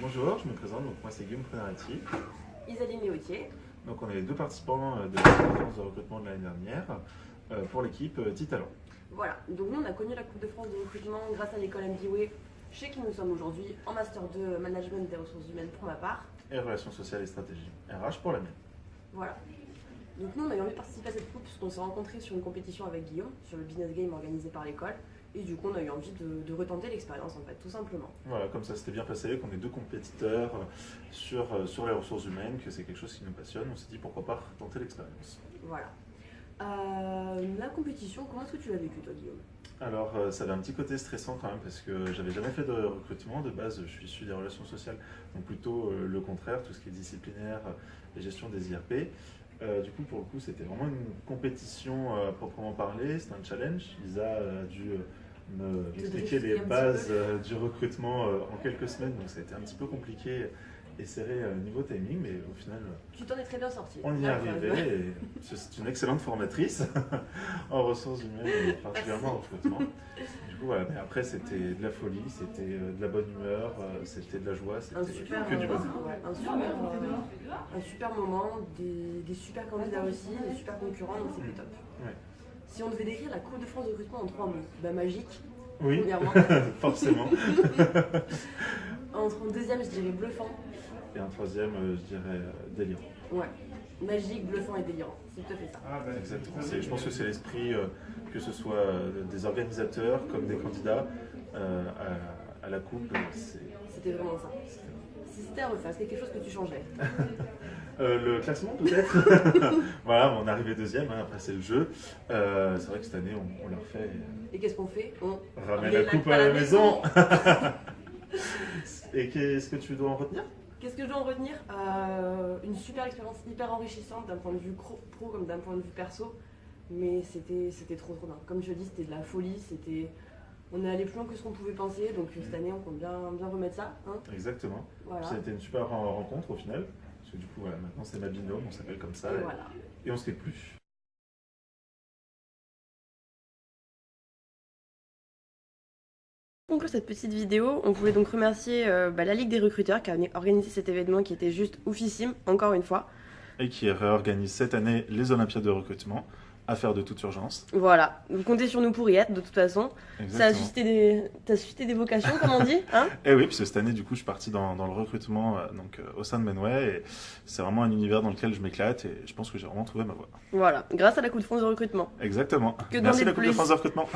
Bonjour, je me présente, donc moi c'est Guillaume Prenarati. Isaline Léautier. Donc on est les deux participants de la conférence de recrutement de l'année dernière pour l'équipe Titalent. Voilà, donc nous on a connu la Coupe de France de recrutement grâce à l'école MBA, chez qui nous sommes aujourd'hui en Master 2 Management des ressources humaines pour ma part. Et Relations sociales et stratégie, RH pour la mienne. Voilà. Donc nous on a eu envie de participer à cette coupe parce qu'on s'est rencontrés sur une compétition avec Guillaume, sur le business game organisé par l'école. Et du coup on a eu envie de retenter l'expérience en fait, tout simplement. Voilà, comme ça c'était bien passé, qu'on est deux compétiteurs sur les ressources humaines, que c'est quelque chose qui nous passionne, on s'est dit pourquoi pas tenter l'expérience. Voilà. La compétition, comment est-ce que tu l'as vécue toi Guillaume? Alors ça avait un petit côté stressant quand même parce que j'avais jamais fait de recrutement, de base je suis issu des relations sociales, donc plutôt le contraire, tout ce qui est disciplinaire et gestion des IRP. Du coup pour le coup c'était vraiment une compétition à proprement parler, c'était un challenge. Lisa a dû m'expliquer les bases du recrutement en quelques semaines, donc ça a été un petit peu compliqué et serré niveau timing, mais au final Tu t'en es très bien sorti. on y est arrivé et c'est une excellente formatrice en ressources humaines et particulièrement en recrutement. Du coup voilà, mais après c'était de la folie, c'était de la bonne humeur, c'était de la joie, c'était que du bonheur. Un super moment, des super candidats aussi, des super concurrents, donc c'était top. Ouais. Si on devait décrire la Coupe de France de recrutement en 3 mots, bah magique, Oui, premièrement. forcément. En deuxième, je dirais bluffant. Et un troisième, je dirais délirant. Ouais, magique, bluffant et délirant, c'est tout à fait ça. Exactement. Je pense que c'est l'esprit, que ce soit des organisateurs comme des candidats à la coupe. C'était vraiment ça. Si c'était à refaire, c'était quelque chose que tu changeais. Le classement peut-être. Voilà, on est arrivé deuxième, hein, après c'est le jeu. C'est vrai que cette année on l'a refait. Et qu'est-ce qu'on fait? On ramène la coupe à la maison. Et qu'est-ce que tu dois en retenir? Qu'est-ce que je dois en retenir? Une super expérience hyper enrichissante d'un point de vue pro comme d'un point de vue perso. Mais c'était trop bien. Comme je dis, c'était de la folie. On est allé plus loin que ce qu'on pouvait penser. Donc cette année, on compte bien remettre ça. Hein. Exactement. Voilà. Ça a été une super rencontre au final. Parce que du coup, voilà, maintenant c'est ma binôme, on s'appelle comme ça. Et on se quitte plus. Pour conclure cette petite vidéo, on voulait donc remercier la Ligue des recruteurs qui a organisé cet événement qui était juste oufissime, encore une fois. Et qui réorganise cette année les Olympiades de recrutement, à faire de toute urgence. Voilà, vous comptez sur nous pour y être de toute façon. Exactement. Ça a suscité des vocations, comme on dit, hein. Et oui, puisque cette année, du coup, je suis parti dans le recrutement au sein de Menway. Et c'est vraiment un univers dans lequel je m'éclate et je pense que j'ai vraiment trouvé ma voie. Voilà, grâce à la Coupe de France de recrutement. Exactement. Que Merci la Coupe de plus. France de recrutement.